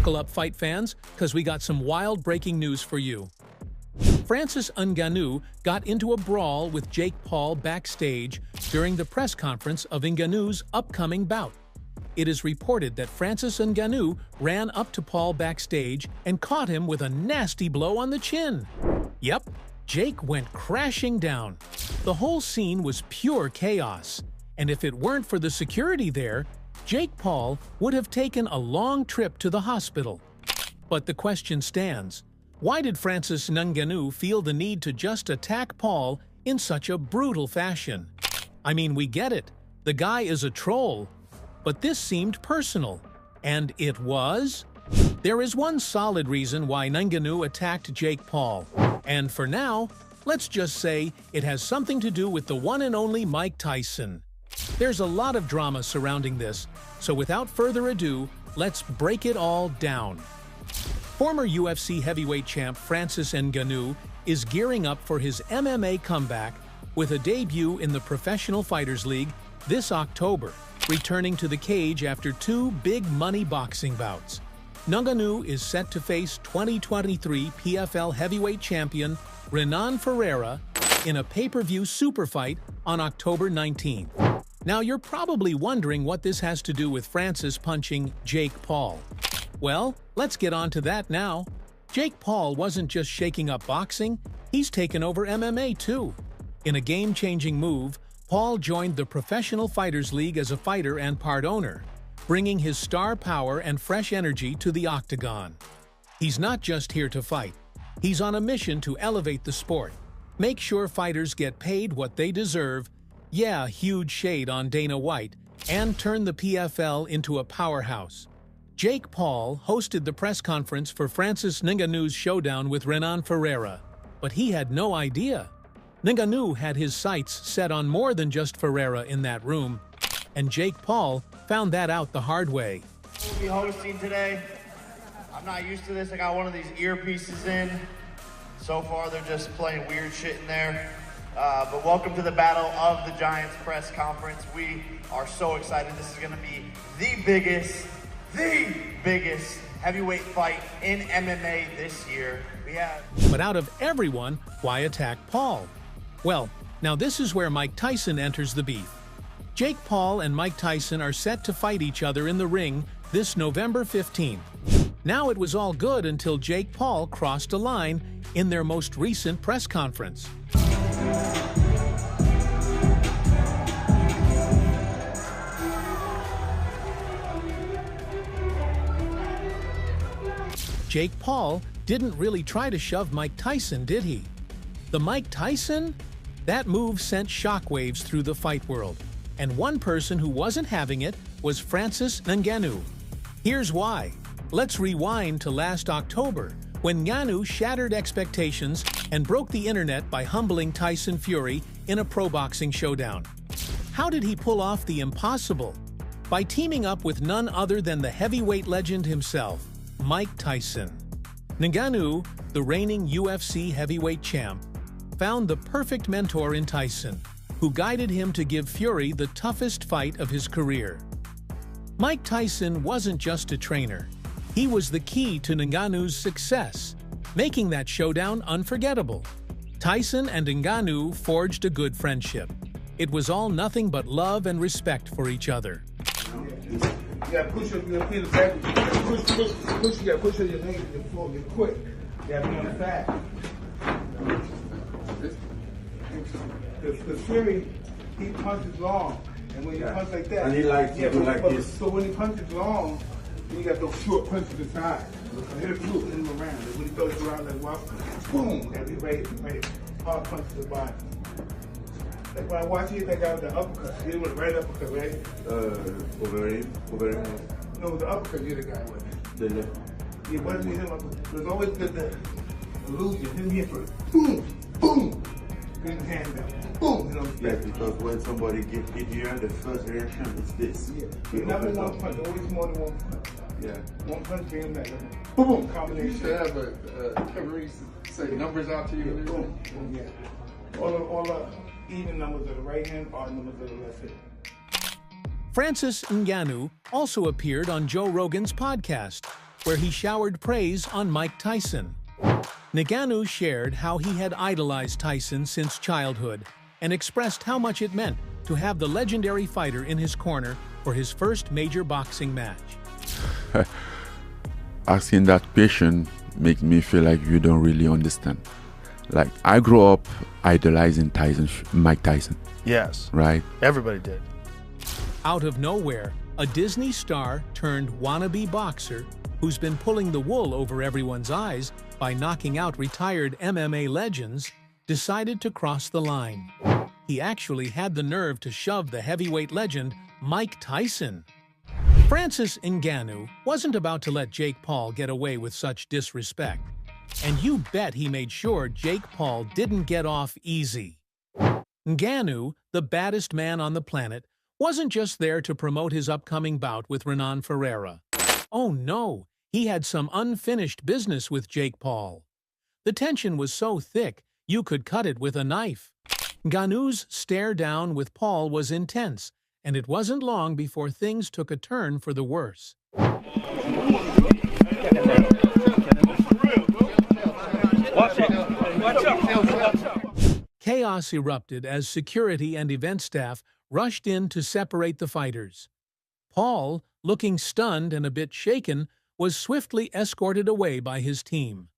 Buckle up, fight fans, because we got some wild breaking news for you. Francis Ngannou got into a brawl with Jake Paul backstage during the press conference of Ngannou's upcoming bout. It is reported that Francis Ngannou ran up to Paul backstage and caught him with a nasty blow on the chin. Yep, Jake went crashing down. The whole scene was pure chaos, and if it weren't for the security there, Jake Paul would have taken a long trip to the hospital. But the question stands. Why did Francis Ngannou feel the need to just attack Paul in such a brutal fashion? I mean, we get it. The guy is a troll. But this seemed personal. And it was? There is one solid reason why Ngannou attacked Jake Paul. And for now, let's just say it has something to do with the one and only Mike Tyson. There's a lot of drama surrounding this, so without further ado, let's break it all down. Former UFC heavyweight champ Francis Ngannou is gearing up for his MMA comeback with a debut in the Professional Fighters League this October, returning to the cage after 2 big-money boxing bouts. Ngannou is set to face 2023 PFL heavyweight champion Renan Ferreira in a pay-per-view super fight on October 19th. Now, you're probably wondering what this has to do with Francis punching Jake Paul. Well, let's get on to that now. Jake Paul wasn't just shaking up boxing, he's taken over MMA too. In a game-changing move, Paul joined the Professional Fighters League as a fighter and part owner, bringing his star power and fresh energy to the octagon. He's not just here to fight. He's on a mission to elevate the sport, make sure fighters get paid what they deserve, yeah, huge shade on Dana White, and turn the PFL into a powerhouse. Jake Paul hosted the press conference for Francis Ngannou's showdown with Renan Ferreira, but he had no idea. Ngannou had his sights set on more than just Ferreira in that room, and Jake Paul found that out the hard way. We'll be hosting today. I'm not used to this. I got one of these earpieces in. So far, they're just playing weird shit in there. But welcome to the Battle of the Giants press conference. We are so excited. This is going to be the biggest heavyweight fight in MMA this year. But out of everyone, why attack Paul? Well, now this is where Mike Tyson enters the beef. Jake Paul and Mike Tyson are set to fight each other in the ring this November 15th. Now it was all good until Jake Paul crossed a line in their most recent press conference. Jake Paul didn't really try to shove Mike Tyson, did he? The Mike Tyson? That move sent shockwaves through the fight world. And one person who wasn't having it was Francis Ngannou. Here's why. Let's rewind to last October, when Ngannou shattered expectations and broke the internet by humbling Tyson Fury in a pro boxing showdown. How did he pull off the impossible? By teaming up with none other than the heavyweight legend himself, Mike Tyson. Ngannou, the reigning UFC heavyweight champ, found the perfect mentor in Tyson, who guided him to give Fury the toughest fight of his career. Mike Tyson wasn't just a trainer. He was the key to Ngannou's success, making that showdown unforgettable. Tyson and Ngannou forged a good friendship. It was all nothing but love and respect for each other. You gotta push up your feet back. Push, you gotta push on your legs to the floor, get quick. You gotta be on the fast. The Fury, he punches long. And when you punch like that, and he likes to do like this. So when he punches long, you got those short punches to the side. Hit a few in him around. And when he throws it around like waffle, boom, gotta be ready. Hard punch to the body. Like when I watch you, that guy with the uppercut. He went right uppercut, right? Over him. No, the uppercut you're the guy with. The left. Yeah, wasn't him uppercut. There's always the illusion. Him here for boom, boom. Bring the hand down. Boom. You know, yeah, because when somebody gets hit here, the first reaction is this. Yeah. Never one punch, always more than one punch. Yeah. One punch, bring him back. Boom, combination. You should have a referee say numbers out to you. Boom. Yeah. All the even numbers of the right hand, odd numbers of the left hand. Francis Ngannou also appeared on Joe Rogan's podcast. where he showered praise on Mike Tyson. Ngannou shared how he had idolized Tyson since childhood and expressed how much it meant to have the legendary fighter in his corner for his first major boxing match. Asking that question makes me feel like you don't really understand. Like, I grew up idolizing Mike Tyson. Yes. Right? Everybody did. Out of nowhere, a Disney star turned wannabe boxer who's been pulling the wool over everyone's eyes by knocking out retired MMA legends decided to cross the line. He actually had the nerve to shove the heavyweight legend Mike Tyson. Francis Ngannou wasn't about to let Jake Paul get away with such disrespect. And you bet he made sure Jake Paul didn't get off easy. Ngannou, the baddest man on the planet, wasn't just there to promote his upcoming bout with Renan Ferreira. Oh no, he had some unfinished business with Jake Paul. The tension was so thick, you could cut it with a knife. Ngannou's stare down with Paul was intense, and it wasn't long before things took a turn for the worse. Chaos erupted as security and event staff rushed in to separate the fighters. Paul, looking stunned and a bit shaken, was swiftly escorted away by his team.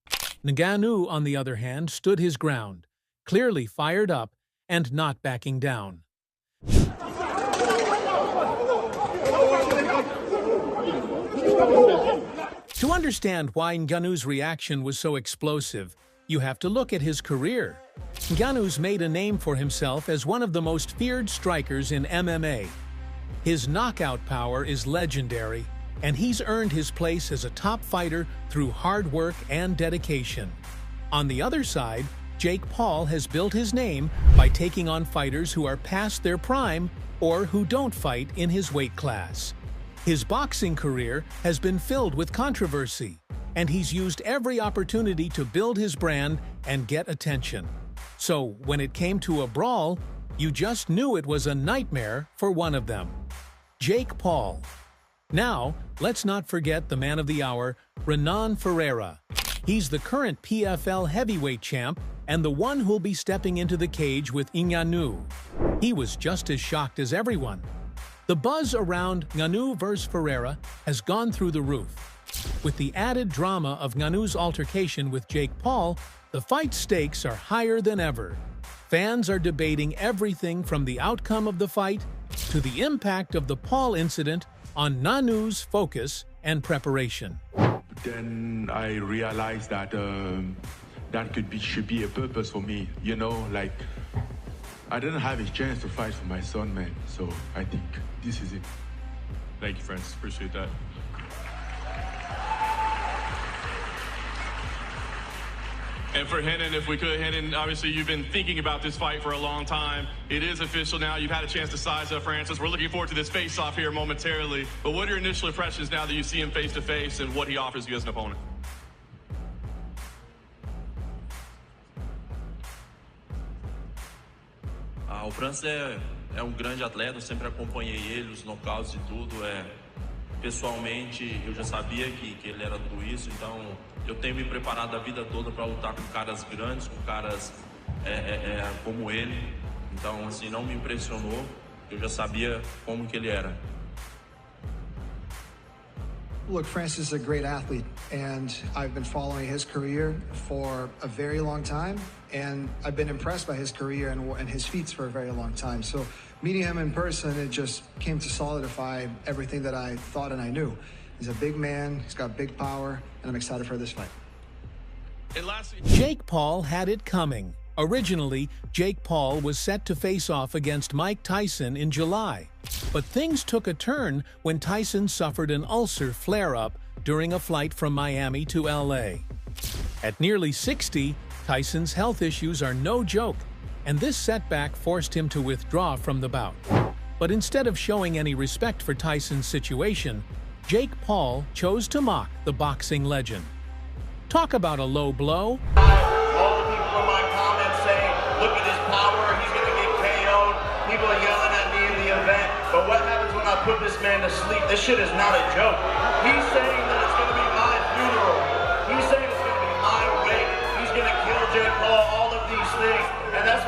Ngannou, on the other hand, stood his ground, clearly fired up and not backing down. To understand why Ngannou's reaction was so explosive, you have to look at his career. Ngannou's made a name for himself as one of the most feared strikers in MMA. His knockout power is legendary, and he's earned his place as a top fighter through hard work and dedication. On the other side, Jake Paul has built his name by taking on fighters who are past their prime or who don't fight in his weight class. His boxing career has been filled with controversy, and he's used every opportunity to build his brand and get attention. So when it came to a brawl, you just knew it was a nightmare for one of them. Jake Paul. Now, let's not forget the man of the hour, Renan Ferreira. He's the current PFL heavyweight champ and the one who'll be stepping into the cage with Ngannou. He was just as shocked as everyone. The buzz around Ngannou vs. Ferreira has gone through the roof. With the added drama of Ngannou's altercation with Jake Paul, the fight stakes are higher than ever. Fans are debating everything from the outcome of the fight to the impact of the Paul incident on Ngannou's focus and preparation. Then I realized that should be a purpose for me, you know, like I didn't have a chance to fight for my son, man. So I think this is it. Thank you, Francis. Appreciate that. And for Renan, if we could, Renan, obviously you've been thinking about this fight for a long time. It is official now. You've had a chance to size up Francis. We're looking forward to this face-off here momentarily. But what are your initial impressions now that you see him face-to-face and what he offers you as an opponent? O Francis é grande atleta, eu sempre acompanhei ele, os nocautes e tudo. Pessoalmente, eu já sabia que ele era tudo isso, então eu tenho me preparado a vida toda para lutar com caras grandes, com caras como ele. Então, assim, não me impressionou, eu já sabia como que ele era. Look, Francis is a great athlete, and I've been following his career for a very long time, and I've been impressed by his career and his feats for a very long time. So meeting him in person, it just came to solidify everything that I thought and I knew. He's a big man, he's got big power, and I'm excited for this fight. Jake Paul had it coming. Originally, Jake Paul was set to face off against Mike Tyson in July. But things took a turn when Tyson suffered an ulcer flare-up during a flight from Miami to LA. At nearly 60, Tyson's health issues are no joke, and this setback forced him to withdraw from the bout. But instead of showing any respect for Tyson's situation, Jake Paul chose to mock the boxing legend. Talk about a low blow. All the people in my comments saying, look at his power, he's going to get KO'd. People are yelling at me in the event. But what happens when I put this man to sleep? This shit is not a joke. He's saying that it's going to be my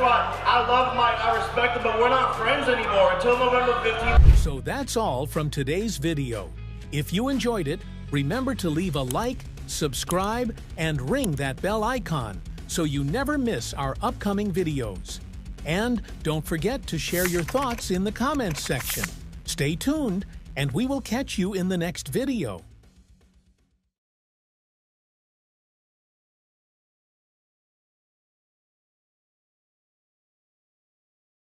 what? I respect him, but we're not friends anymore until November 15th. So that's all from today's video. If you enjoyed it, remember to leave a like, subscribe, and ring that bell icon so you never miss our upcoming videos. And don't forget to share your thoughts in the comments section. Stay tuned, and we will catch you in the next video.